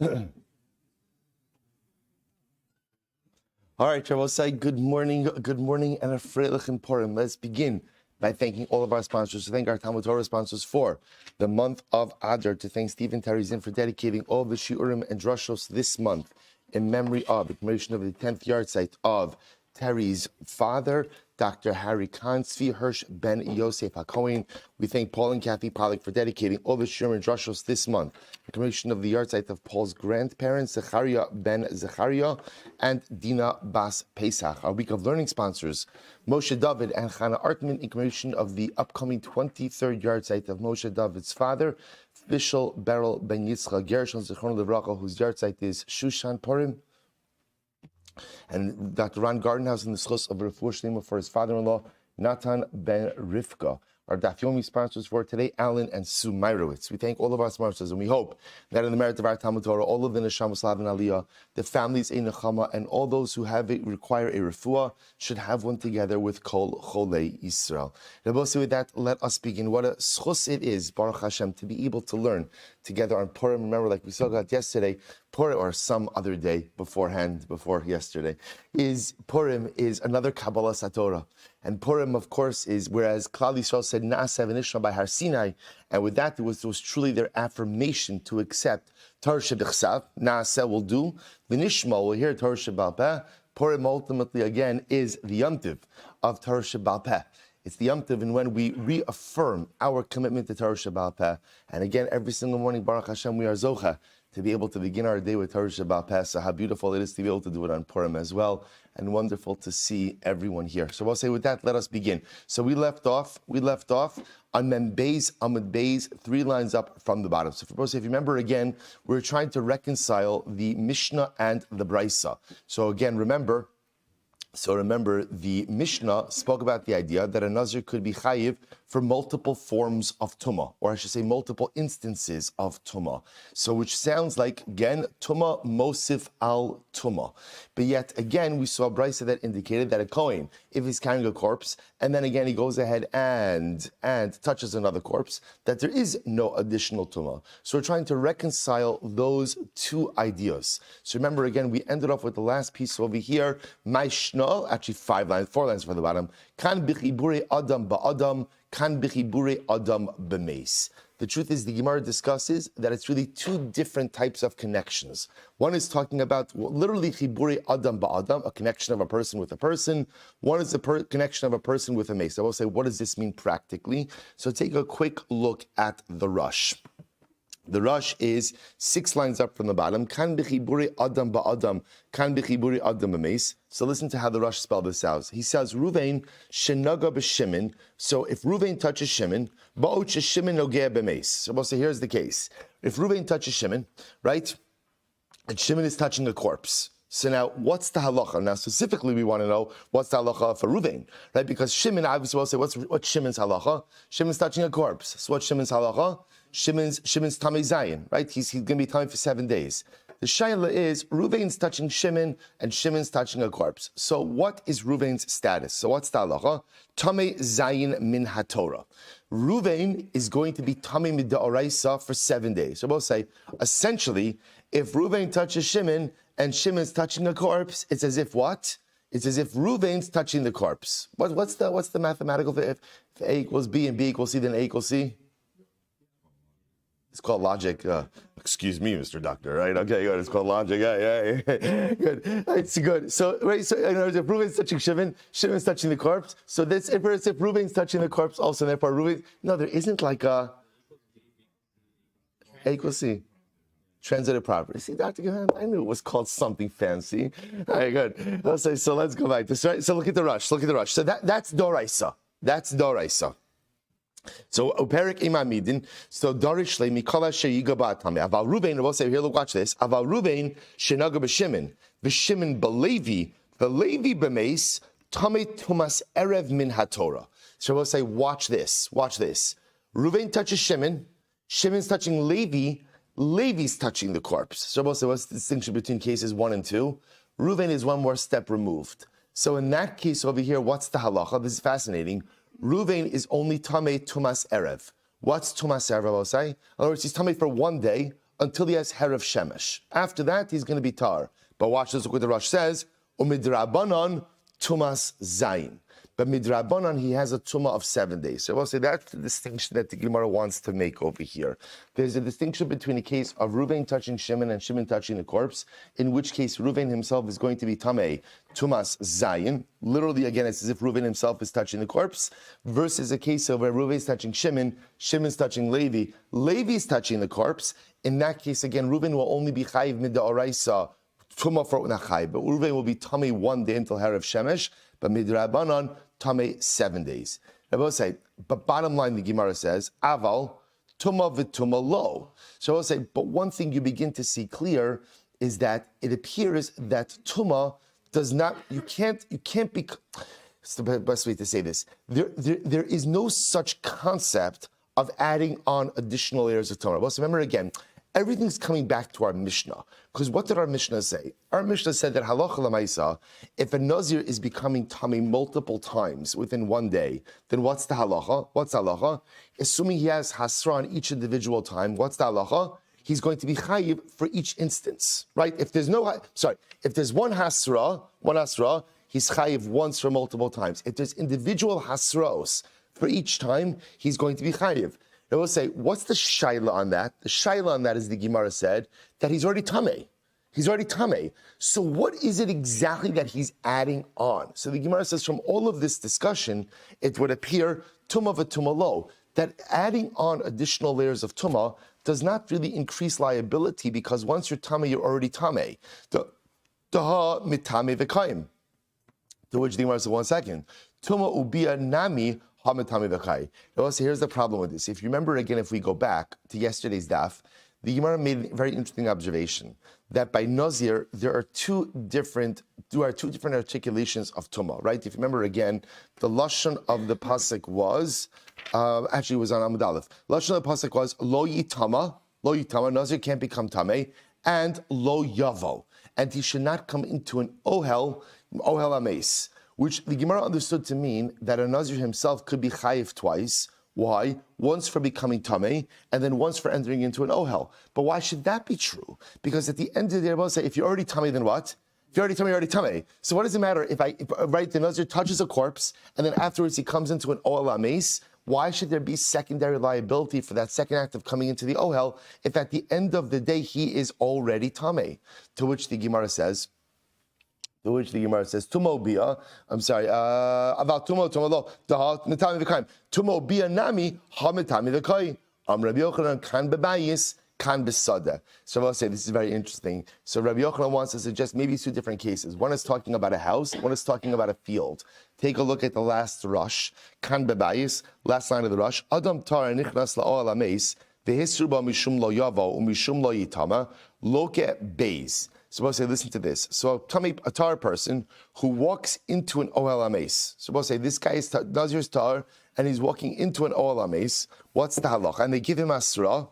All right, Shabbosai, good morning, and a freilich and Purim. Let's begin by thanking all of our sponsors, to thank our Talmud Torah sponsors for the month of Adar, to thank Stephen Terry-Zinn for dedicating all the Shiurim and Drushos this month in memory of the commemoration of the 10th yard site of Terry's father, Dr. Harry Kahn, Tzvi Hirsch Ben Yosef HaKohen. We thank Paul and Kathy Pollack for dedicating all the Shiurim and Drushos this month, the commemoration of the yard site of Paul's grandparents, Zechariah Ben Zechariah and Dina Bas Pesach. Our week of learning sponsors, Moshe David and Chana Artman, in commemoration of the upcoming 23rd yard site of Moshe David's father, Fishel Beryl Ben Yitzchak Gershon Zichron Livracha, whose yard site is Shushan Purim. And Dr. Ron Gardenhouse in the schus of Refuah Shlema for his father-in-law, Natan Ben Rivka. Our Daf Yomi sponsors for today, Alan and Sue Meirowitz. We thank all of our sponsors, and we hope that in the merit of our Talmud Torah, all of the Neshama Slav and Aliyah, the families in Nechama, and all those who require a refuah should have one together with Kol Cholei Yisrael. Rabbi, with that, let us begin. What a schus it is, Baruch Hashem, to be able to learn together on Purim. Remember, like we saw about yesterday, Purim, or some other day before yesterday, Purim is another Kabbalah Satorah. And Purim, of course, is, whereas Klal Yisrael said, Na'aseh v'nishma by Har Sinai, and with that, it was truly their affirmation to accept Torah Shebechsav, Na'aseh will do, v'nishma will hear Torah Shebal Peh. Purim ultimately, again, is the Yom Tov of Torah Shebal Peh. It's the Yom Tov, and when we reaffirm our commitment to Torah Shebal Peh, and again, every single morning, Baruch Hashem, we are Zocha, to be able to begin our day with Torah Shebal Peh. So how beautiful it is to be able to do it on Purim as well, and wonderful to see everyone here. So we'll say with that, let us begin. So we left off on Mem Beis Amud Beis, 3 lines up from the bottom. So if you remember again, we're trying to reconcile the Mishnah and the Brisa. So again, remember, the Mishnah spoke about the idea that a Nazir could be chayiv for multiple forms of tumah, or I should say multiple instances of tumah. So which sounds like, again, tumah mosif al tumah. But yet, again, we saw a brisa that indicated that a Kohen, if he's carrying a corpse, and then again he goes ahead and touches another corpse, that there is no additional tumah. So we're trying to reconcile those two ideas. So remember, again, we ended off with the last piece over here, Maishna, actually 4 lines from the bottom, Kan bichibure adam ba'adam, Kan bichibure adam b'meis. The truth is, the Gemara discusses that it's really 2 different types of connections. One is talking about literally chibure adam ba'adam, a connection of a person with a person. One is the connection of a person with a mace. I will say, what does this mean practically? So take a quick look at the Rush. The Rush is 6 lines up from the bottom. Kan b'chibure adam ba'adam, kan b'chibure adam b'meis. So listen to how the Rush spelled this out. He says, Ruvain shenaga b'shimin. So if Ruvain touches Shimon, ba'ot sheshimin nogea b'meis. So we'll say, here's the case. If Ruvain touches Shimon, right, and Shimon is touching a corpse. So now, what's the halacha? Now, specifically, we want to know what's the halacha for Ruvain, right? Because Shimon, obviously, we'll say, what's Shimon's halacha? Shimon's touching a corpse. So what's Shimon's halacha? Shimon's Tamei Zayin, right? He's going to be Tamei for 7 days. The shayla is Ruvain's touching Shimon and Shimon's touching a corpse. So what is Ruvain's status? So what's the halacha? Tamei Zayin min haTorah. Ruvain is going to be Tamei mid'oraisa for 7 days. So we'll say, essentially, if Ruvain touches Shimon and Shimon's touching a corpse, it's as if what? It's as if Ruvain's touching the corpse. What's the mathematical? If A equals B and B equals C, then A equals C? It's called logic. Excuse me, Mr. Doctor, right? Okay, good. It's called logic. Yeah. Good. It's good. So, right, so in other words, if Reuven's touching Shimon, Shimon's touching the corpse. So this, if Reuven's touching the corpse also, therefore Reuven, no, there isn't like a equals C. Transitive property. See, Dr. Gahan, I knew it was called something fancy. All right, good. I'll say, so let's go back to this, right? So look at the Rush. So that's Doraisa. So Uperik Imamidin, so Dorish Le Mikola Sheyiga Batame. Aval Ruvain, we'll say here, look, watch this. Aval Ruvain, Shenaga B'Shimon, B'Shimon B'Levi, B'Levi B'Meis, Tame Tumas Erev Min HaTorah. So we'll say, watch this. Ruvain touches Shimon, Shimon's touching Levi, Levi's touching the corpse. So we'll say, what's the distinction between cases 1 and 2? Ruvain is one more step removed. So in that case over here, what's the halacha? This is fascinating. Ruvain is only Tamei Tumas Erev. What's Tumas Erev, I'll say? In other words, he's Tamei for 1 day until he has Herav Shemesh. After that, he's going to be tar. But watch this, look what the Rosh says, Umidrabanan Tumas Zayin. But midrabanan, he has a tumah of 7 days. So I will say that's the distinction that the Gemara wants to make over here. There's a distinction between a case of Reuven touching Shimon and Shimon touching the corpse, in which case Reuven himself is going to be tamei, tumas zayin. Literally, again, it's as if Reuven himself is touching the corpse, versus a case of where Reuven is touching Shimon, Shimon's touching Levi, Levi's touching the corpse. In that case, again, Reuven will only be chayiv mid'oraisa, tumah for unachai, but Reuven will be tamei 1 day until Herav Shemesh, but midrabanan, tamei 7 days. I will say, but bottom line, the Gemara says, aval, tumah v'tumah lo. So I will say, but one thing you begin to see clear is that it appears that tumah does not, you can't be, it's the best way to say this, there is no such concept of adding on additional layers of tumah. Well, so remember again, everything's coming back to our Mishnah. Because what did our Mishnah say? Our Mishnah said that halacha l'maisa, if a Nazir is becoming tummy multiple times within 1 day, then what's the halacha? What's the halacha? Assuming he has hasra on each individual time, what's the halacha? He's going to be chayiv for each instance, right? If there's if there's one hasra, he's chayiv once for multiple times. If there's individual hasraos for each time, he's going to be chayiv. I will say, what's the shaila on that? The shaila on that is the Gemara said that he's already tamei. He's already tamei. So what is it exactly that he's adding on? So the Gemara says from all of this discussion, it would appear tumah v'tumah lo, that adding on additional layers of tumah does not really increase liability because once you're tamei, you're already tamei. Daha mitame v'kayim. To which the Gemara says, 1 second. Tumah ubia nami. Here's the problem with this. If you remember again, if we go back to yesterday's daf, the Gemara made a very interesting observation that by Nazir there are two different articulations of tumah. Right? If you remember again, the lashon of the pasuk was actually it was on Amud Aleph. Lashon of the pasuk was lo yitama, Nazir can't become tamei, and lo yavo, and he should not come into an ohel ames, which the Gemara understood to mean that a Nazir himself could be chayiv twice. Why? Once for becoming tamei, and then once for entering into an ohel. But why should that be true? Because at the end of the day, I will say, if you're already tamei, then what? If you're already tamei, you're already tamei. So what does it matter if the Nazir touches a corpse, and then afterwards he comes into an ohel ames? Why should there be secondary liability for that second act of coming into the ohel if at the end of the day he is already tamei? To which the Gemara says, Tumo bia, about Tumo lo, Mitami v'kaim. Tumo bia nami, ha mitami v'kai. Rabbi Yochanan kan bebayis, kan besada. So I will say, this is very interesting. So Rabbi Yochanan wants to suggest maybe 2 different cases. One is talking about a house, one is talking about a field. Take a look at the last rush, kan bebayis, last line of the rush. Adam tar nichnas la'ol ameis, v'hisru ba mishum lo yavo, umishum lo yitama, loke beis. So we'll say, listen to this. So a tar person who walks into an ohel ames. So we'll say, this guy is Nazir's tar, and he's walking into an ohel ames. What's the halacha? And they give him asra.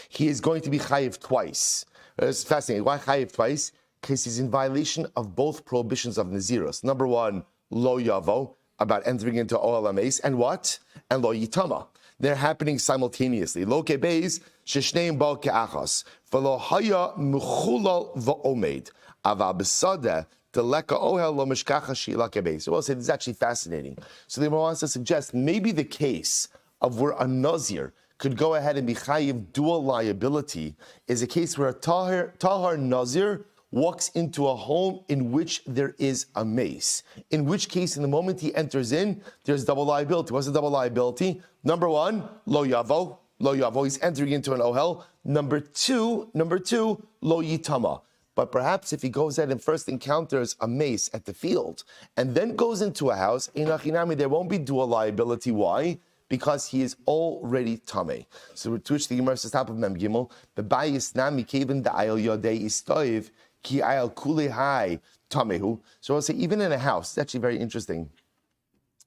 He is going to be chayiv twice. It's fascinating. Why chayiv twice? Because he's in violation of both prohibitions of Nazirus. Number 1, lo yavo, about entering into ohel ames, and what? And lo yitama. They're happening simultaneously. Lo kebeis, sheshneim ba ke'achas. V'lo haya mechulal v'omed. Ava b'sadeh, deleka ohel lo mishkacha she'ila kebeis. So we'll say this is actually fascinating. So the Gemara wants to suggest maybe the case of where a Nazir could go ahead and be chayiv dual liability is a case where a tahar Nazir walks into a home in which there is a mace. In which case, in the moment he enters in, there's double liability. What's the double liability? Number 1, lo yavo. Lo yavo, he's entering into an ohel. Number two, lo yitama. But perhaps if he goes ahead and first encounters a mace at the field, and then goes into a house, there won't be dual liability. Why? Because he is already tamei. So to which the Gemara says, top of Mem Gimel, bebayis nami kevin da'ayel yodei istoiv, ki ayel kule hai tamehu. So I'll say, even in a house, it's actually very interesting.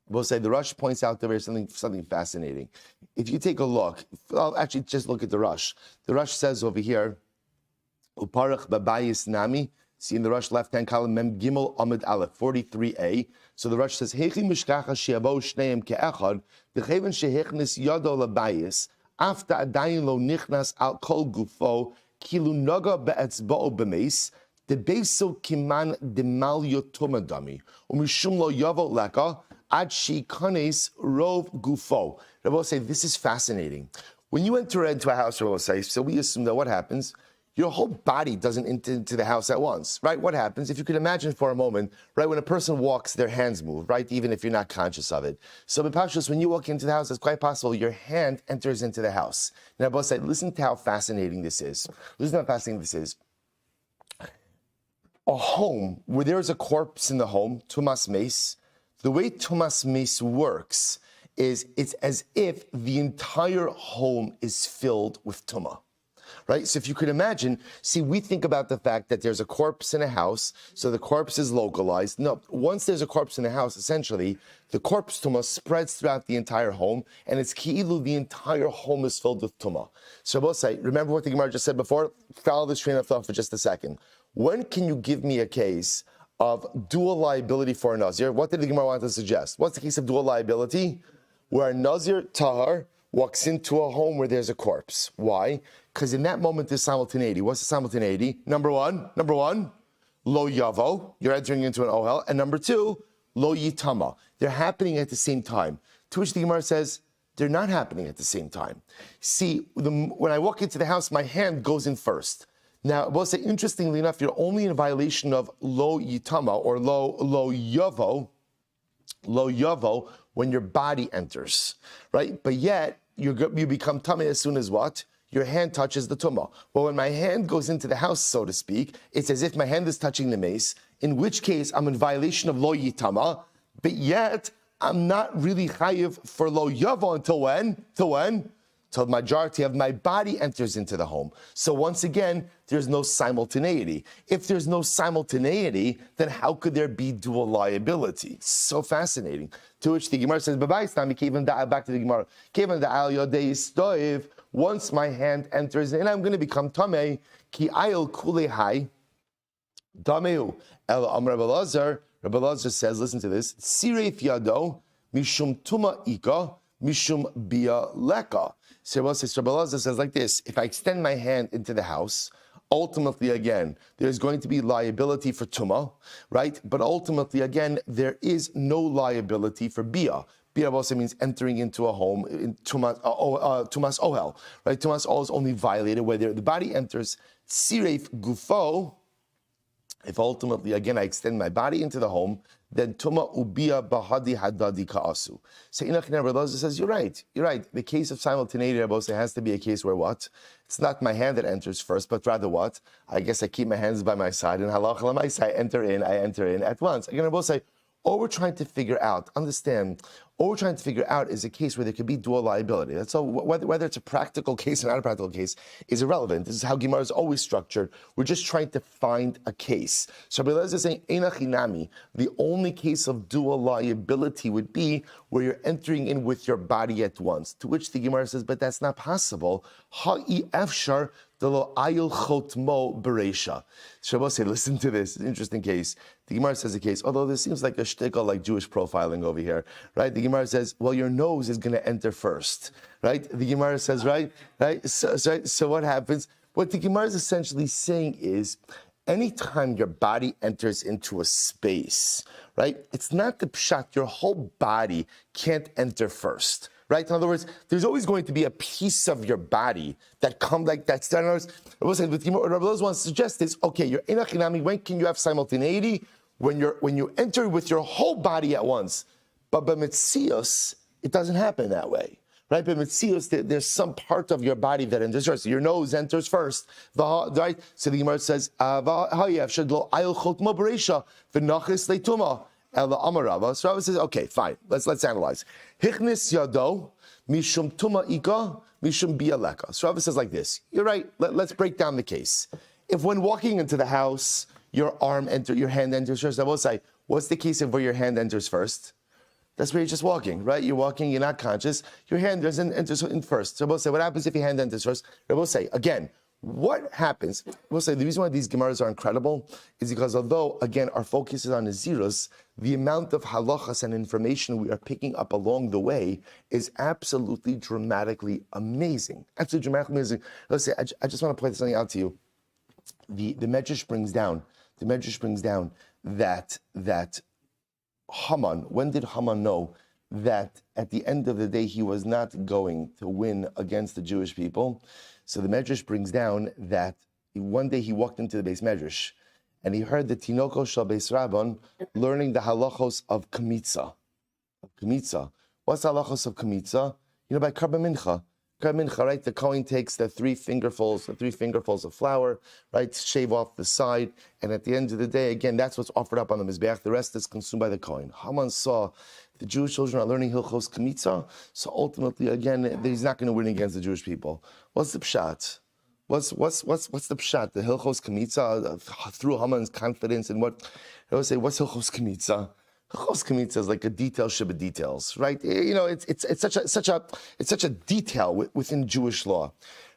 We'll say the Rush points out there is something fascinating. If you take a look, I'll actually just look at the Rush. The Rush says over here, Uparach babayis nami. See in the Rush left-hand column, Mem Gimel Amud Aleph 43a. So the Rush says, Hechi mishkacha she'abo shneim ke'echad, v'cheven shehechnis yado labayis, After adayin lo nichnas al kol gufo, kilu naga be'etzba'o b'meis, the beso kiman demalyo tumadami, umishum lo yavo leka, ad shi kanes rov gufo. Rabbi say, this is fascinating. When you enter into a house, Rabbi say, so we assume that what happens? Your whole body doesn't enter into the house at once, right? What happens? If you can imagine for a moment, right, when a person walks, their hands move, right? Even if you're not conscious of it. So, B'Pashtus, when you walk into the house, it's quite possible your hand enters into the house. Now, Rabbi said, listen to how fascinating this is. Listen to how fascinating this is. A home where there's a corpse in the home, tumas meis, the way tumas meis works is it's as if the entire home is filled with tumah. Right? So if you could imagine, see, we think about the fact that there's a corpse in a house, so the corpse is localized. No, once there's a corpse in a house, essentially, the corpse tumah spreads throughout the entire home, and it's ki'ilu, the entire home is filled with tumah. So both say, remember what the Gemara just said before? Follow this train of thought for just a second. When can you give me a case of dual liability for a Nazir? What did the Gemara want to suggest? What's the case of dual liability? Where a Nazir tahar walks into a home where there's a corpse. Why? Because in that moment there's simultaneity. What's the simultaneity? Number one, lo yavo, you're entering into an ohel, and number two, lo yitama. They're happening at the same time. To which the Gemara says, they're not happening at the same time. See, when I walk into the house, my hand goes in first. Now, we'll say, interestingly enough, you're only in violation of lo yitama, or lo yavo, when your body enters, right? But yet, you become tameh as soon as what? Your hand touches the tumah. Well, when my hand goes into the house, so to speak, it's as if my hand is touching the mace, in which case I'm in violation of lo yitama, but yet I'm not really chayiv for lo yavo until when? Till the majority of my body enters into the home. So once again, there's no simultaneity. If there's no simultaneity, then how could there be dual liability? So fascinating. To which the Gemara says, back to the Gemara, once my hand enters in, I'm going to become tamei, ki ayil kulehai, tameu. Rabbi Lazar says, listen to this, siref yado, mishum tuma ika, mishum bia leka. So Rabbi Lazar says like this, if I extend my hand into the house, ultimately, again, there's going to be liability for tumah, right? But ultimately, again, there is no liability for bia. Bia also means entering into a home, in tumas ohel, right? Tumas ohel is only violated where the body enters. Siref gufo, if ultimately, again, I extend my body into the home, then tuma ubia bahadi hadadi ka'asu. So Rabbi Lazar says, you're right. The case of simultaneity, Rabbi Lazar, has to be a case where what? It's not my hand that enters first, but rather what? I guess I keep my hands by my side, and halacha l'maisa, I enter in at once. Again, Rabbi Lazar say, all we're trying to figure out, all we're trying to figure out is a case where there could be dual liability. That's all. Whether it's a practical case or not a practical case is irrelevant. This is how Gemara is always structured. We're just trying to find a case. So Rabbi Eliezer is saying, Eina chinami, the only case of dual liability would be where you're entering in with your body at once. To which the Gemara says, but that's not possible. Ha'i efshar delo ayil chotmo bereisha. Shabbos say, listen to this. It's an interesting case. The Gemara says a case, although this seems like a shtickle, like Jewish profiling over here, right? The Gemara says, well, your nose is going to enter first, right? The Gemara says, right? So what happens? What the Gemara is essentially saying is, anytime your body enters into a space, right? It's not the pshat, your whole body can't enter first. Right? In other words, there's always going to be a piece of your body that comes like that. In other words, what Rabbi Loz wants to suggest is, okay, you're in a chinami. When can you have simultaneity? When you enter with your whole body at once. But by Metzios, it doesn't happen that way. Right? By Metzios, there's some part of your body that enters first. So your nose enters first. Right? So the Gemara says, so Rabbi says, okay, fine. Let's analyze. Hichnis yado mishum tuma ika mishum bialeka. So Rabbi says like this. You're right. Let's break down the case. If when walking into the house, your hand enters first, I will say, what's the case of where your hand enters first? That's where you're just walking, right? You're walking, you're not conscious. Your hand doesn't enter in first. So Rabbi say, what happens if your hand enters first? Rabbi say, again, What happens? We'll say the reason why these Gemaras are incredible is because although, again, our focus is on Nazirus, the amount of halachas and information we are picking up along the way is absolutely dramatically amazing. Absolutely dramatically amazing. Let's say, I just want to point something out to you. The Medrash brings down that Haman, when did Haman know that at the end of the day he was not going to win against the Jewish people? So the Medrash brings down that one day he walked into the Beis Medrash and he heard the Tinoko Shal Beis Rabban learning the halachos of Kamitza. What's the halachos of Kamitza? By Karba Mincha. Right? The Kohen takes the three fingerfuls of flour, right? Shave off the side, and at the end of the day, again, that's what's offered up on the Mizbeach. The rest is consumed by the Kohen. Haman saw the Jewish children are learning Hilchos Kamitza, so ultimately, again, he's not going to win against the Jewish people. What's the pshat? What's the pshat? The Hilchos Kamitza through Haman's confidence in what? I would say, what's Hilchos Kamitza? Hilchos Kamitza is like a detail shibba details, right? It's such a detail within Jewish law.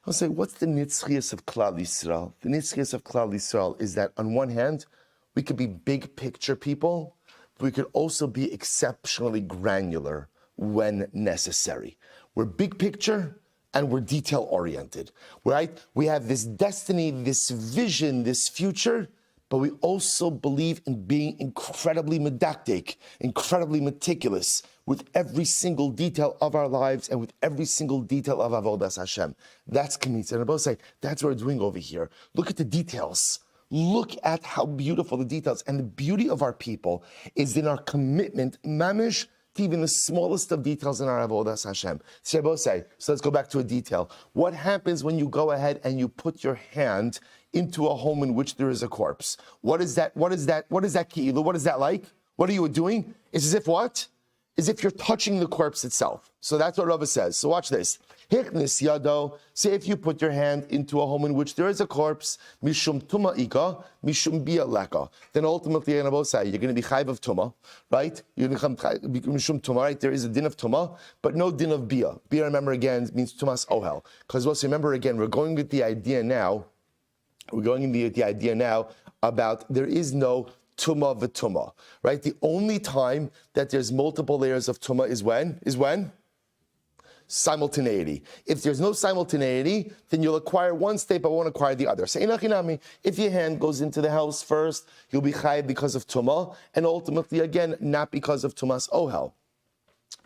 I'll say, what's the nitzchias of Klal Yisrael? The nitzchias of Klal Yisrael is that on one hand, we could be big picture people, but we could also be exceptionally granular when necessary. We're big picture and we're detail oriented, right? We have this destiny, this vision, this future, but we also believe in being incredibly medactic, incredibly meticulous with every single detail of our lives and with every single detail of Avodas Hashem. That's Kamitza. And I both say, that's what we're doing over here. Look at the details. Look at how beautiful the details. And the beauty of our people is in our commitment, mamish, to even the smallest of details in our Avodas Hashem. So let's go back to a detail. What happens when you go ahead and you put your hand into a home in which there is a corpse? What is that ki'ilu? What is that like? What are you doing? It's as if what? As if you're touching the corpse itself. So that's what Rava says. So watch this. Hichnis yado. Say if you put your hand into a home in which there is a corpse, mishum tuma ika, mishum bia leka. Then ultimately, you're going to be chayv of tuma, right? You're going to become mishum tuma, right? There is a din of tuma, but no din of bia. Bia, remember again, means tumas ohel. Because remember again, we're going with the idea now. We're going into the idea now about there is no tumah v'tumah, right? The only time that there's multiple layers of tumah is when? Simultaneity. If there's no simultaneity, then you'll acquire one state but won't acquire the other. So if your hand goes into the house first, you'll be chayav because of tumah, and ultimately again, not because of tumas ohel.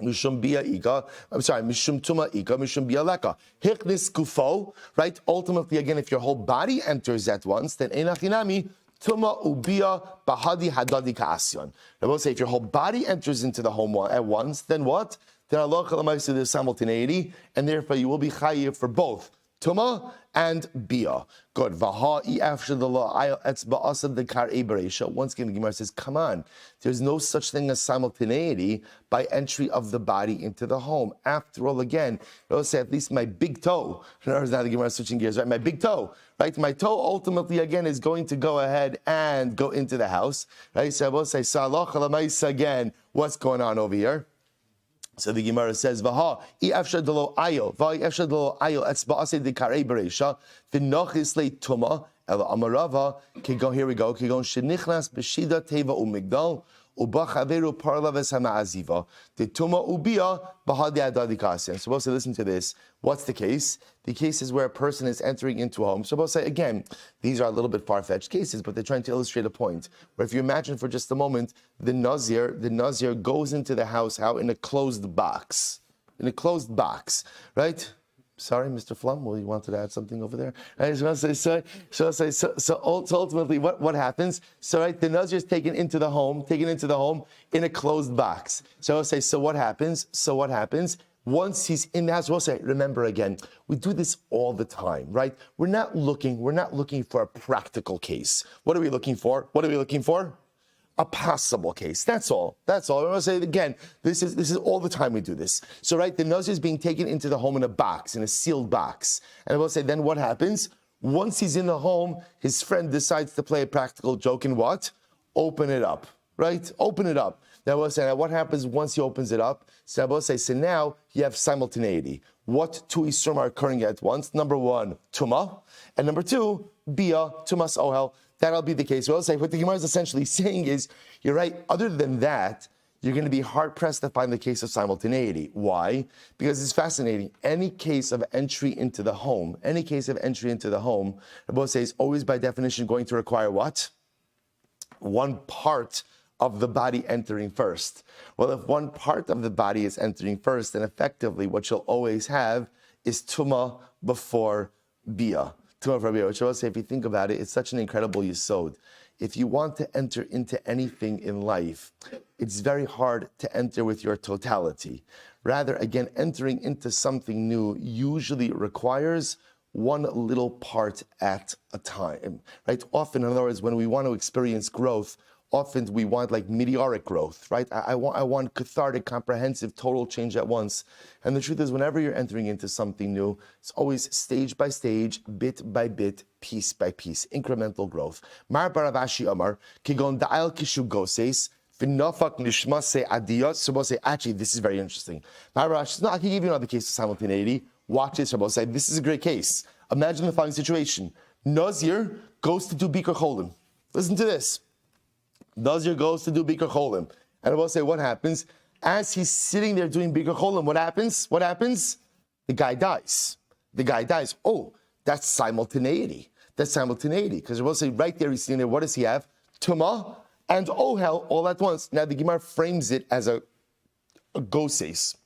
Mishum tuma ika, mishum bia leka. Hichnis kufo, right? Ultimately, again, if your whole body enters at once, then enachinami tuma ubia bahadi hadadi kaasyon. I will say, if your whole body enters into the home at once, then what? Then Allah Kalamaisa, there's simultaneity, and therefore you will be chayiv for both tuma and bia. Good. Once again, the Gemara says, come on, there's no such thing as simultaneity by entry of the body into the home. After all, again, let's say at least my big toe, now the Gemara is switching gears, right? My big toe, right? My toe ultimately, again, is going to go ahead and go into the house, right? So I will say, again, what's going on over here? So the Gemara says, "Vaha ifshad lo ayo, ifshad lo ayo etzbaase de karei bereisha v'nochis le tuma ela amarava." Here we go. Kigon shenichnas b'shida teva umigdal ubachaveru parlaves hamaaziva the tuma ubia bahadi adadikasian. So we'll say, listen to this. What's the case? The case is where a person is entering into a home. So we'll say, again, these are a little bit far-fetched cases, but they're trying to illustrate a point. Where if you imagine for just a moment, the Nazir goes into the house how in a closed box. Right? Sorry, Mr. Flum, well, you wanted to add something over there? I just want to say, so ultimately, what happens? So, right, the Nazir is taken into the home in a closed box. So I'll say, so what happens? Once he's in the house, we'll say, remember again, we do this all the time, right? We're not looking for a practical case. What are we looking for? A possible case. That's all. I'm going to say it again. This is all the time we do this. So, right, the Nazir is being taken into the home in a sealed box. And I will say, then what happens? Once he's in the home, his friend decides to play a practical joke and what? Open it up, right? Open it up. Now, we'll say, what happens once he opens it up? So I will say, so now you have simultaneity. what two isurim are occurring at once. Number one, tuma, and number two, bia, tumas ohel. That'll be the case. We'll say what the Gemara is essentially saying is, you're right. Other than that, you're going to be hard-pressed to find the case of simultaneity. Why? Because it's fascinating. Any case of entry into the home, Rabbi says, always by definition going to require what? One part of the body entering first. Well, if one part of the body is entering first, then effectively what you'll always have is tuma before bia. Tuma before bia, which I will say, if you think about it, it's such an incredible yesod. If you want to enter into anything in life, it's very hard to enter with your totality. Rather, again, entering into something new usually requires one little part at a time, right? Often, in other words, when we want to experience growth, often we want like meteoric growth, right? I want cathartic, comprehensive, total change at once. And the truth is, whenever you're entering into something new, it's always stage by stage, bit by bit, piece by piece, incremental growth. Mar Baravashi Amar, Kigon Da'al Kishu Goses, Finofak Nishmase Adiyot. So we'll say, actually, this is very interesting. Mar Baravashi, no, I can give you another case of simultaneity. Watch this, Rabbi say, this is a great case. Imagine the following situation. Nazir goes to do Bikur Cholim. Listen to this. Nazir goes to do Bikur Cholim. And I will say, what happens? As he's sitting there doing Bikur Cholim, what happens? The guy dies. Oh, that's simultaneity. Because I will say, right there, he's sitting there, what does he have? Tuma and Ohel all at once. Now, the Gemara frames it as a goses.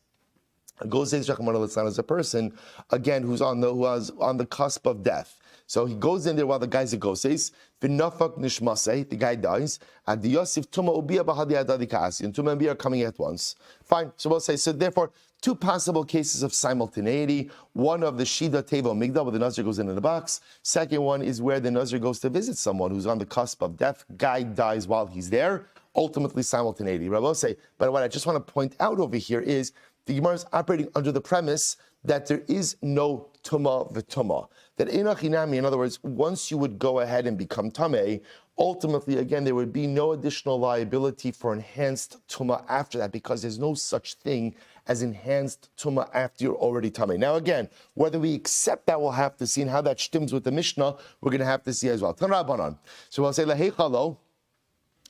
A goses, is a person, again, who's on the cusp of death. So he goes in there while the guy's a goses. V'nafak nishmasei, the guy dies. And the Yosef tuma ubia b'hadi adadi ka'asi. And tuma and bia are coming at once. Fine. So we'll say, so therefore, two possible cases of simultaneity. One of the Shida Tevo Migdal, where the Nazir goes in the box. Second one is where the Nazir goes to visit someone who's on the cusp of death. Guy dies while he's there. Ultimately, simultaneity. Rabbi say, but what I just want to point out over here is the Gemara is operating under the premise that there is no tuma v'tuma. That inachinami, in other words, once you would go ahead and become tameh, ultimately, again, there would be no additional liability for enhanced tuma after that, because there's no such thing as enhanced tuma after you're already tameh. Now, again, whether we accept that, we'll have to see, and how that shtims with the Mishnah, we're going to have to see as well. Tan Rabbanan. So we'll say laheichalo.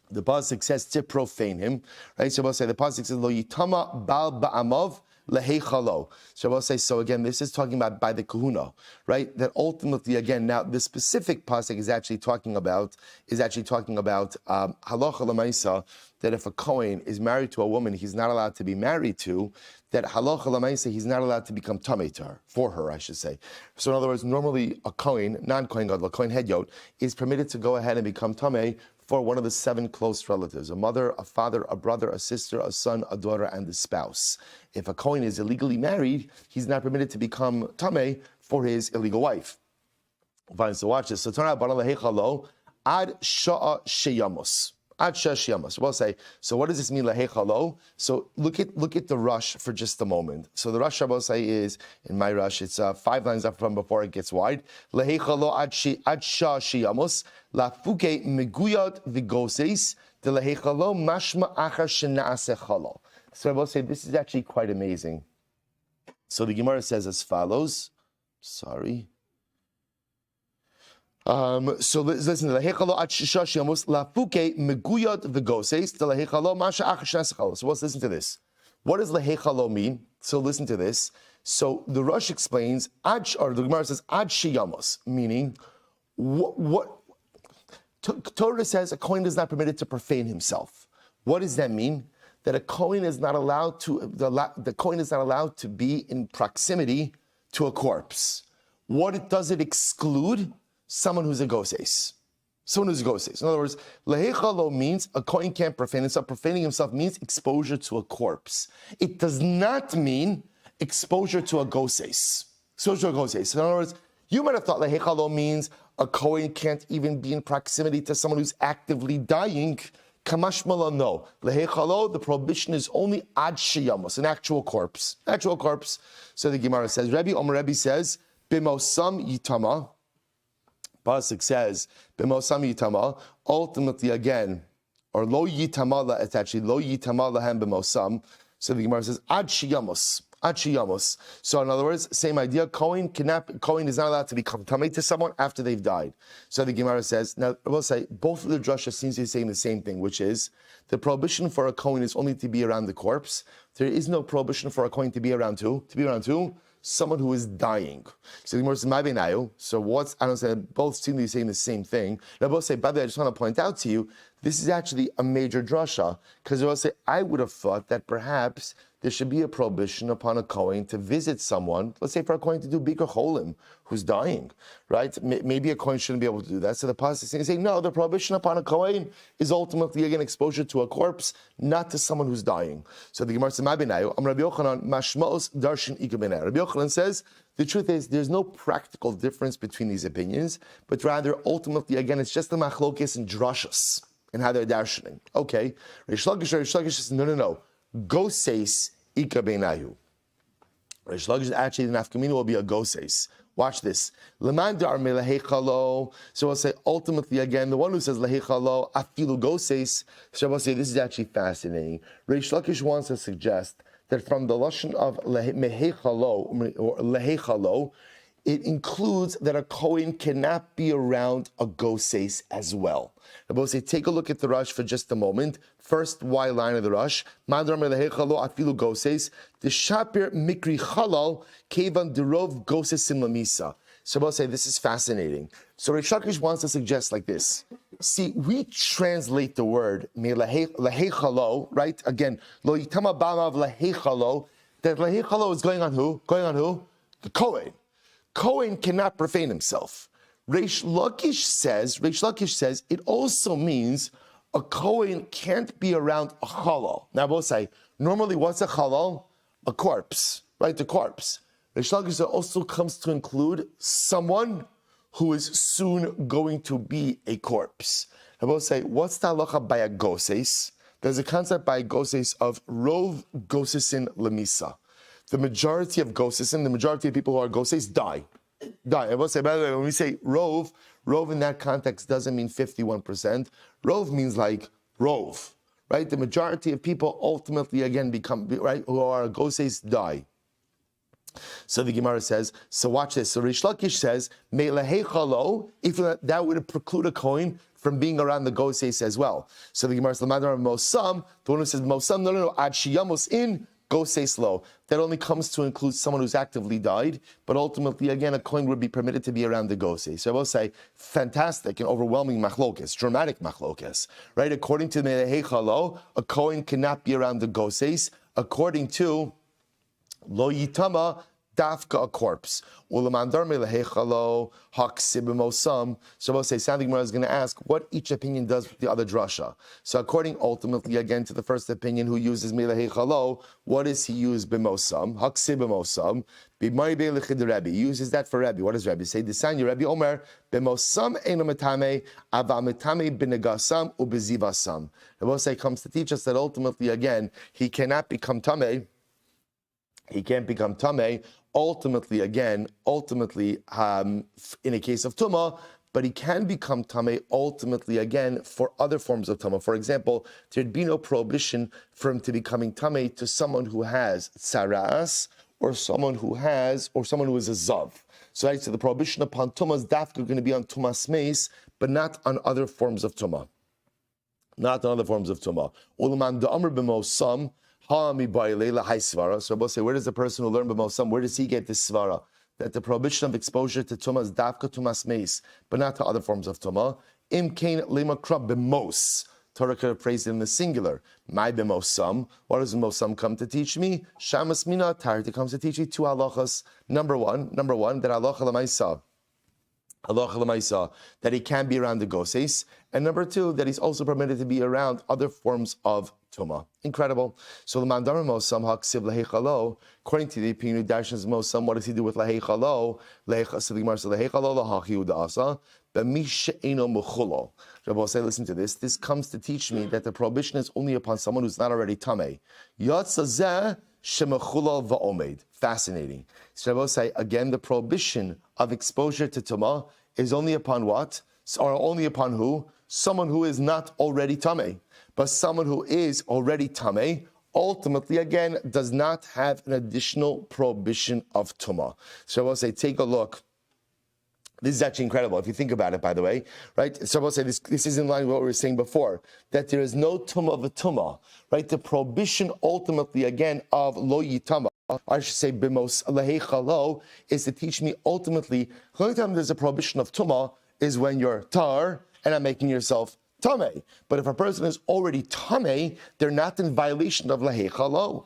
The pasuk says to profane him, right? So we'll say the pasuk says lo yitama bal ba'amav leheichalo. So we'll say, so again, this is talking about by the kahuna, right? That ultimately, again, now the specific pasuk is actually talking about halacha lemaisa, that if a kohen is married to a woman he's not allowed to be married to, that halacha lemaisa he's not allowed to become tamei to her, for her, I should say. So in other words, normally a kohen, non-kohen gadol, a kohen hedyot, is permitted to go ahead and become tamei for one of the 7 close relatives: a mother, a father, a brother, a sister, a son, a daughter, and a spouse. If a kohen is illegally married, he's not permitted to become tamei for his illegal wife. Fine, so watch this. So turn out, ad sha'a sheyamos. Ad sha'a sheyamos. We'll say, so what does this mean, laheichalo? So look at the rush for just a moment. So the rush, I will say, is, in my rush, it's 5 lines up from before it gets wide. Laheichalo ad sha'a sheyamos. Lafuke meguyad v'goses. The laheichalo mashma achar shenaase chalo. So I will say, this is actually quite amazing. So the Gemara says as follows. Sorry. So listen to the hechalo at shishashi amos lafuke meguyad v'goses the hechalo masha achashnas. So let's listen to this. What does lehechalo mean? So listen to this. So the Rush explains or the Gemara says ad shiyamos, meaning what Torah says a kohen is not permitted to profane himself. What does that mean? That a kohen is not allowed to the kohen is not allowed to be in proximity to a corpse. What does it exclude? Someone who's a goses. Someone who's a goses. In other words, lehechalo means a kohen can't profane himself. Profaning himself means exposure to a corpse. It does not mean exposure to a goses. Exposure to a goses. In other words, you might have thought lehechalo means a kohen can't even be in proximity to someone who's actively dying. Kamashmala, no. Lehechalo, the prohibition is only ad sheyamos, an actual corpse. Actual corpse. So the Gemara says, Rebbe says, bimosam yitama. Pasuk says, b'mosam yitama, ultimately again, or lo yitamala, it's actually lo yitama lahem b'mosam. So the Gemara says, ad shiyamos. Achiyamos. So in other words, same idea. Kohen is not allowed to become tamei to someone after they've died. So the Gemara says, now I will say, both of the drashas seems to be saying the same thing, which is the prohibition for a Kohen is only to be around the corpse. There is no prohibition for a Kohen to be around who? To be around who? Someone who is dying. So the Gemara says, "Ma'benayu." So what's, I don't say, both seem to be saying the same thing. Now both say, by the way, I just want to point out to you, this is actually a major drasha, because I will say, I would have thought that perhaps there should be a prohibition upon a Kohen to visit someone, let's say for a Kohen to do Bikur Cholim, who's dying, right? Maybe a Kohen shouldn't be able to do that. So the pasuk is saying, no, the prohibition upon a Kohen is ultimately, again, exposure to a corpse, not to someone who's dying. So the Gemara says, "Ma'benayu, Am Rabbi Yochanan, mashmos darshan ika b'nei." Rabbi Yochanan says, the truth is, there's no practical difference between these opinions, but rather, ultimately, again, it's just the machlokes and drashas, and how they're darshaning. Okay, Reish Lakish says, no. Goses ika beinayu. Reish Lakish, actually, the nafkamina will be a goses. Watch this. Leman darme lehechalo. So we'll say, ultimately, again, the one who says lehechalo afilu goses. So we'll say, this is actually fascinating. Reish Lakish wants to suggest that from the lashon of lehechalo, or lehechalo, it includes that a Kohen cannot be around a goses as well. I will say, take a look at the Rush for just a moment. First Y line of the Rush. Madram lehechalo afilu goses. The shapir mikri chalal kevan derov gosesim lamisa. So we'll say, this is fascinating. So Reish Lakish wants to suggest like this. See, we translate the word lehechalo, right? Again, lo yitama ba'amav lehechalo. That lehechalo is going on who? Going on who? The Kohen. Kohen cannot profane himself. Reish Lakish says it also means a Kohen can't be around a chalal. Now we'll say, normally what's a chalal? A corpse, right? The corpse. Reish Lakish also comes to include someone who is soon going to be a corpse. I will say, what's the halacha by a goses? There's a concept by a goses of rov gosesin lemisa. The majority of gosesim, the majority of people who are goses die. I will say, by the way, when we say rov in that context doesn't mean 51%. Rov means like rov, right? The majority of people ultimately, again, become, right, who are goses die. So the Gemara says, so watch this. So Reish Lakish says, me'lehechalo, if that would preclude a Kohen from being around the goses as well. So the Gemara says, mosam, the one who says mosam, no, ad shiyamos in goses lo. That only comes to include someone who's actively died, but ultimately, again, a Kohen would be permitted to be around the goses. So I will say, fantastic and overwhelming machlokes, dramatic machlokes, right? According to me'lehechalo, a Kohen cannot be around the goses. According to Lo yitama dafka, a corpse. Ulamandar melehechalo haksibimosam. So we'll say, Sandy Gemara is going to ask what each opinion does with the other drasha. So according ultimately again to the first opinion, who uses melehechalo, what does he use bimosam? Haksibimosam. B'mari be'lechid Rebbe. He uses that for Rebbe. What does Rebbe say? Desanya Rebbe Omer bimosam eno metame ava metame b'negasam ubezivasam. The we'll say comes to teach us that ultimately again he cannot become tamei. He can't become tamei. Ultimately, in a case of tumah, but he can become tamei. Ultimately, again, for other forms of tumah. For example, there'd be no prohibition for him to becoming tamei to someone who has tsaras, or someone who is a zav. So, right, so the prohibition upon tumah is dafka going to be on tumas meis, but not on other forms of tumah. Ulaman da'amr b'mosam. So we'll say, where does the person who learned b'mosam, where does he get this svara? That the prohibition of exposure to tumah is dafka tumas meis, but not to other forms of tumah. Im kain lema krab b'mos. Torah could have praised it in the singular. My b'mosam. What does b'mosam come to teach me? Shamas mina tarti comes to teach you two halachas. Number one, that halacha l'maisa, that he can be around the goses, and number two, that he's also permitted to be around other forms of tumah. Incredible. So the mandar mosam haksiv lehechalo. According to the opinion of Darshans mosam, what does he do with lehechalo? So the Gemara says lehechalo lahachi udasa b'misha eno mechulo. Rabbi will say, listen to this. This comes to teach me that the prohibition is only upon someone who's not already tamei. Yatzazeh shemechulal va'omed. Fascinating. So Rabbi will say again, the prohibition of exposure to tumah is only upon what? Or only upon who? Someone who is not already tamei. But someone who is already tamei, ultimately, again, does not have an additional prohibition of tumah. So I will say, take a look. This is actually incredible, if you think about it, by the way, right? So I will say, this is in line with what we were saying before, that there is no tumah of a tumah, right? The prohibition, ultimately, again, of lo yitama, I should say, bimos lehechalo, is to teach me, ultimately, the only time there's a prohibition of tumah is when you're tar, and I'm making yourself tamei. But if a person is already tamei, they're not in violation of lehechalo.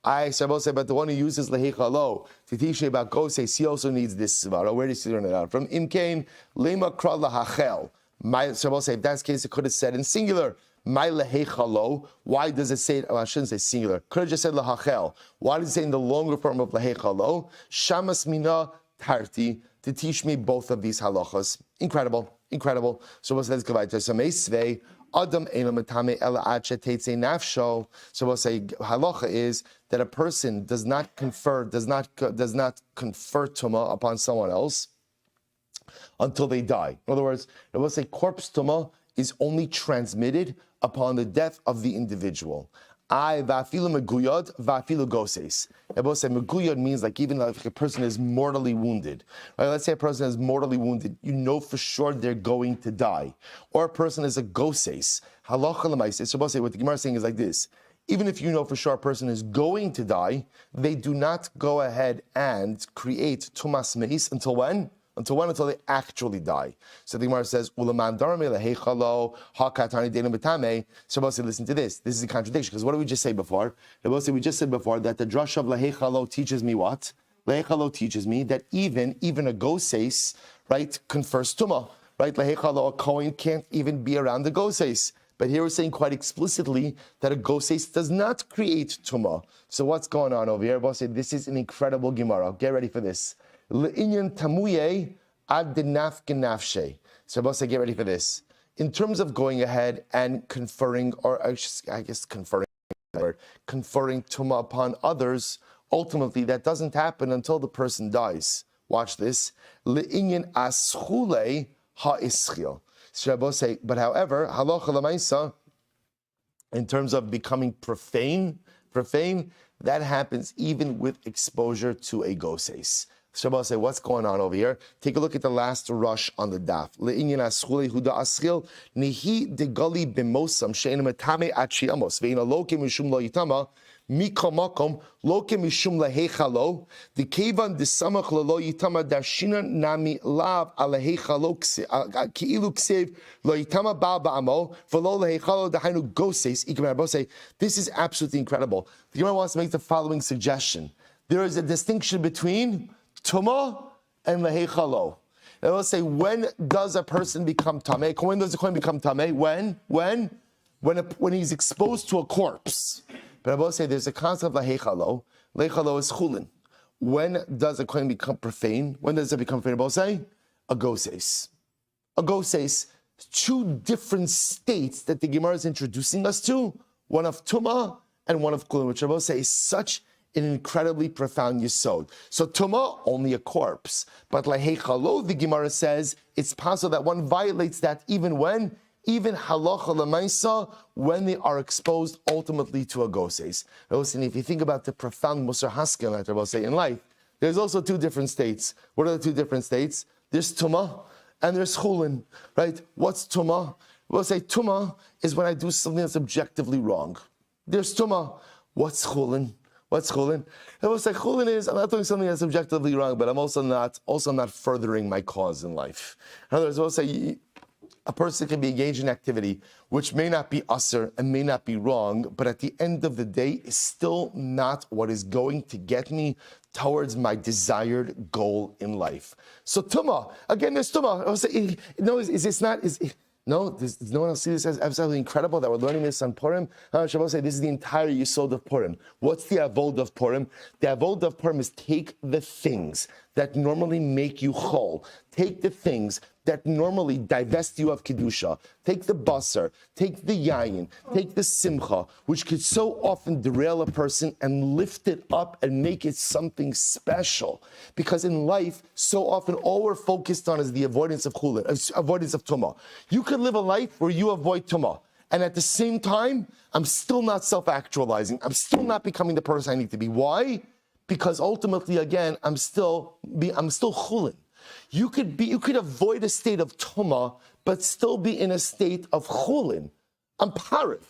I will say, but the one who uses lehechalo to teach me about goses, he also needs this svara. Where does he learn it out from? Imkain lema kra lahachel. So I will say, if that's the case, it could have said in singular. My lehechalo. Why does it say? Oh, I shouldn't say singular. Could have just said lahachel. Why does it say in the longer form of lehechalo? Shamas mina tarti, to teach me both of these halachas. Incredible, incredible. So let's go back to Samei Adam elamatame ela ache teitze nafsho. So we'll say halacha is that a person does not confer tumah upon someone else until they die. In other words, we'll say corpse tumah is only transmitted upon the death of the individual. I vafilu meguyad vafilu goses. I will say meguyad means like even if a person is mortally wounded. Right? Let's say a person is mortally wounded, you know for sure they're going to die. Or a person is a goses. Halacha l'maaseh. So we'll say what the Gemara is saying is like this. Even if you know for sure a person is going to die, they do not go ahead and create tumas meis until when? Until when? Until they actually die. So the Gemara says, so we'll say, listen to this. This is a contradiction, because what did we just say before? We just said before that the drush of lehechalo teaches me what? Lehechalo teaches me that even a goses, right, confers tumah. Right? Lehechalo, a kohen can't even be around the goses. But here we're saying quite explicitly that a goses does not create tumah. So what's going on over here? We'll say this is an incredible Gemara. Get ready for this. Le'inyan tamuye ad denafke nafshe. So I'll say, get ready for this. In terms of going ahead and conferring, or I guess conferring tumah upon others, ultimately that doesn't happen until the person dies. Watch this. Le'inyan aschule ha'ischil. So I'll say, but however, halacha l'maisa, in terms of becoming profane, that happens even with exposure to a goses. Shabbos say, what's going on over here? Take a look at the last rush on the daf. Le'inyan aschule huda aschil nihi degali b'mosam she'enu metame achiamos ve'ina loke mishum lo yitama mikamakom loke mishum lehechalo dekevan desamach lo yitama darshina nami lav alehechalo ki'ilu ksev lo yitama ba ba'amo v'lo lehechalo dahainu goses. Say, this is absolutely incredible. The Gemara wants to make the following suggestion. There is a distinction between tumah and lehechalo. Now let's say, when does a person become tameh? When does a kohen become tameh? When he's exposed to a corpse. But I will say there's a concept of lehechalo. Lehechalo is chulin. When does a kohen become profane? When does it become profane? I will say a goses. A goses. Two different states that the Gemara is introducing us to. One of tumah and one of chulin, which I will say is such an incredibly profound yesod. So tumah, only a corpse. But lehechalo, the Gemara says, it's possible that one violates that even halacha l'maisa, when they are exposed ultimately to a goses. Listen, if you think about the profound musar haskel that I will say in life, there's also two different states. What are the two different states? There's tumah and there's chulin, right? What's tumah? We'll say tumah is when I do something that's objectively wrong. There's tumah. What's chulin? What's chulin? I will say chulin is, I'm not doing something that's objectively wrong, but I'm also not furthering my cause in life. In other words, I will say a person can be engaged in activity which may not be usher and may not be wrong, but at the end of the day is still not what is going to get me towards my desired goal in life. So tumah, again, there's tumah. I will say, no, does no one else see this as absolutely incredible that we're learning this on Purim? Shabbos say this is the entire yesod of Purim. What's the avod of Purim? The avod of Purim is take the things that normally make you chol. Take the things that normally divest you of kedusha. Take the basar, take the yayin, take the simcha, which could so often derail a person, and lift it up and make it something special. Because in life, so often all we're focused on is the avoidance of chulin, avoidance of tumah. You could live a life where you avoid tumah, And at the same time, I'm still not self-actualizing. I'm still not becoming the person I need to be. Why? Because ultimately, again, I'm still chulin. You could avoid a state of tuma, but still be in a state of chulin. I'm parif.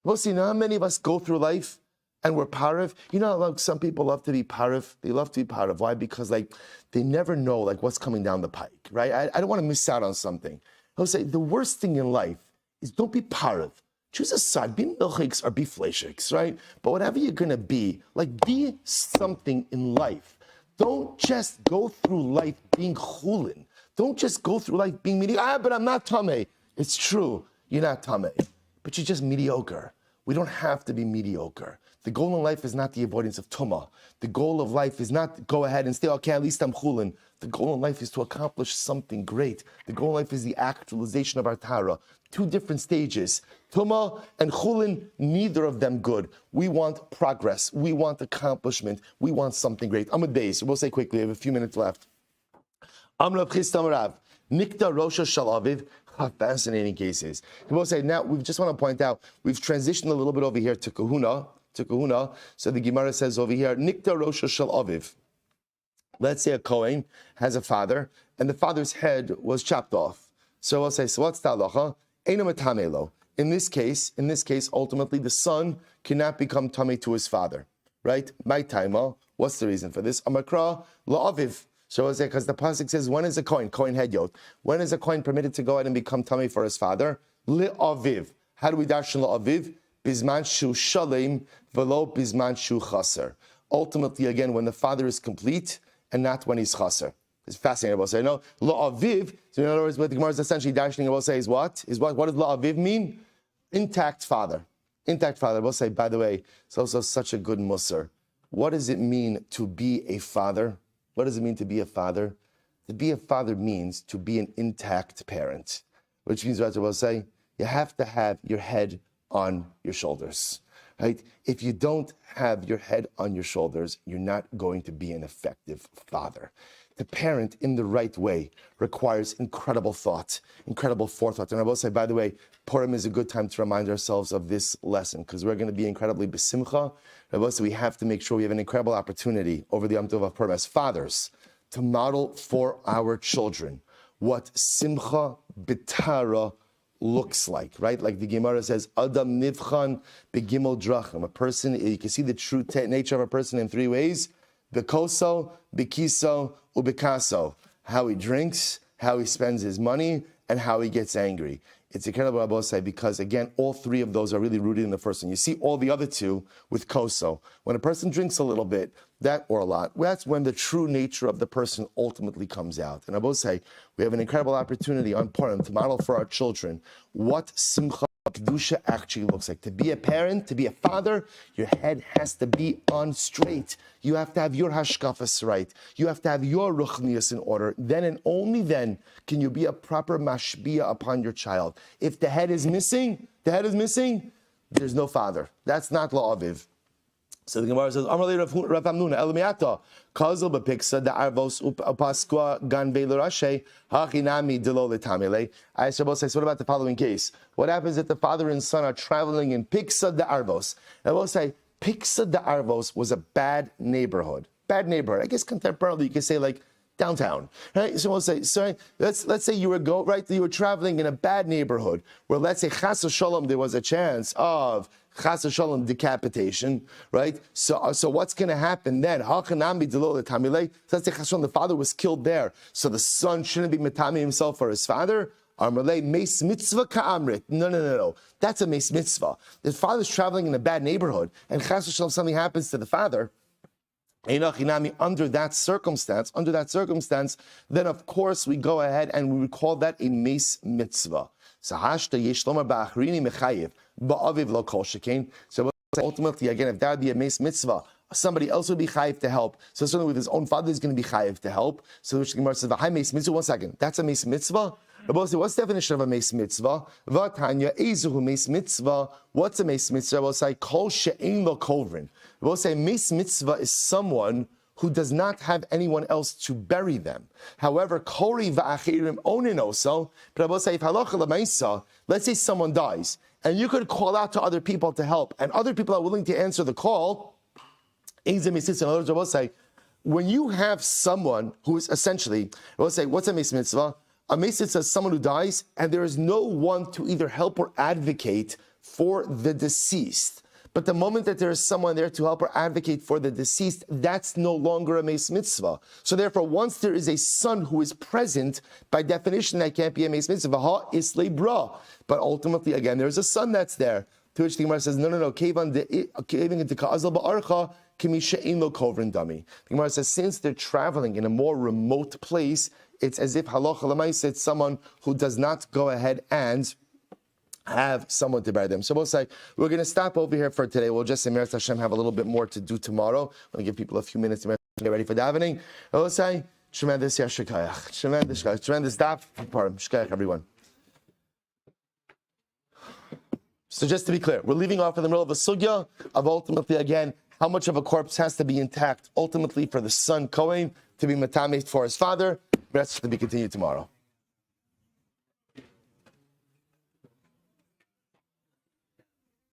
Well, see, you know how many of us go through life and we're parif? You know, like some people love to be parif. They love to be parif. Why? Because like they never know like what's coming down the pike, right? I don't want to miss out on something. I'll say the worst thing in life is don't be parif. Choose a side, be milchiks or be fleishiks, right? But whatever you're going to be, like be something in life. Don't just go through life being chulin. Don't just go through life being mediocre. But I'm not tameh. It's true, you're not tameh, but you're just mediocre. We don't have to be mediocre. The goal in life is not the avoidance of tumah. The goal of life is not to go ahead and say, okay, at least I'm chulin. The goal in life is to accomplish something great. The goal in life is the actualization of our Tara. Two different stages. Tumah and chulin, neither of them good. We want progress. We want accomplishment. We want something great. I'm a base. We'll say quickly. We have a few minutes left. Amrav Chistam Rav. Nikta Rosha Shalaviv. Fascinating cases. We'll say now, we just want to point out, we've transitioned a little bit over here to kahuna. So the Gemara says over here, Nikta Rosha Shalaviv. Let's say a Kohen has a father, and the father's head was chopped off. So we'll say, so what's the halacha? Eino metamelo. In this case, ultimately the son cannot become tummy to his father, right? My taima. What's the reason for this? Amakra la'aviv. So we'll say, because the pasuk says, when is a Kohen head yot? When is a Kohen permitted to go ahead and become tummy for his father? Le'aviv. How do we darshan la'aviv? Bizman shu shalim velo bizman shu chaser. Ultimately, again, when the father is complete, and not when he's chaser. It's fascinating. I will say, no, la'aviv. So in other words, what the Gemara is essentially dashing, I will say, is what? What does la'aviv mean? Intact father. Intact father. I will say, by the way, it's also such a good musar. What does it mean to be a father? What does it mean to be a father? To be a father means to be an intact parent, which means, what I will say, you have to have your head on your shoulders. Right? If you don't have your head on your shoulders, you're not going to be an effective father. To parent in the right way requires incredible thought, incredible forethought. And I will say, by the way, Purim is a good time to remind ourselves of this lesson because we're going to be incredibly besimcha. I will say we have to make sure we have an incredible opportunity over the Yom Tov of Purim as fathers to model for our children what simcha b'tara looks like, right? Like the Gemara says, Adam nivchan begimel drachim. A person, you can see the true nature of a person in three ways: bekoso, bekiso, ubikaso. How he drinks, how he spends his money, and how he gets angry. It's incredible, I will say, because again, all three of those are really rooted in the first one. You see all the other two with koso. When a person drinks a little bit, or a lot, that's when the true nature of the person ultimately comes out. And I will say, we have an incredible opportunity on Purim to model for our children what simcha kedusha actually looks like. To be a parent, to be a father, your head has to be on straight. You have to have your hashkafas right. You have to have your ruchnias in order. Then and only then can you be a proper mashbiya upon your child. If the head is missing, there's no father. That's not la'aviv. So the Gemara says, Amalei Rav Hamnuna, Elmiata, Kazal bepiksa da arvos upaskwa gan ve'lerashe hachinami delo letamile. I suppose say, so what about the following case? What happens if the father and son are traveling in Piksa da Arvos? I will say, Piksa da Arvos was a bad neighborhood. Bad neighborhood. I guess contemporarily you could say like downtown, right? So we'll say, sorry, let's say you were traveling in a bad neighborhood where, let's say, chas v'shalom, there was a chance of chas v'shalom decapitation, right? So what's going to happen then? Hachanami delo letamile. So let's say chas v'shalom, the father was killed there, so the son shouldn't be metami himself for his father. Amarle meis mitzvah ka'amrit. No. That's a meis mitzvah. The father's traveling in a bad neighborhood, and chas v'shalom, something happens to the father. Under that circumstance, then of course we go ahead and we would call that a meis mitzvah. So ultimately, again, if that would be a meis mitzvah, somebody else would be chayiv to help. So certainly with his own father, he's going to be chayiv to help. So the Gemara says, "V'hai meis mitzvah." 1 second, that's a meis mitzvah. What's the definition of a meis mitzvah? V'tanya ezuhu meis mitzvah. What's a meis mitzvah? We'll say kol she'ein lo kovrin. We'll say meis mitzvah is someone who does not have anyone else to bury them. However, kori va'achirim onin also. But I will say, if halacha l'maisa, let's say someone dies, and you could call out to other people to help, and other people are willing to answer the call, in other words, I will say, when you have someone who is essentially, we'll say, what's a meis mitzvah? A meis mitzvah is someone who dies, and there is no one to either help or advocate for the deceased. But the moment that there is someone there to help or advocate for the deceased, that's no longer a meis mitzvah. So therefore, once there is a son who is present, by definition, that can't be a meis mitzvah. Ha islay bra. But ultimately, again, there's a son that's there. To which the Gemara says, no. The Gemara says, since they're traveling in a more remote place, it's as if halacha l'maaseh, it's someone who does not go ahead and have someone to bury them. So we'll say, we're going to stop over here for today. We'll just say, Meretz Hashem, have a little bit more to do tomorrow. I'm going to give people a few minutes to get ready for davening. We'll say, tremendous yashikayach, tremendous daf, shkayach, everyone. So just to be clear, we're leaving off in the middle of a sugya of ultimately, again, how much of a corpse has to be intact, ultimately for the son Kohen to be matameh for his father. The rest to be continued tomorrow.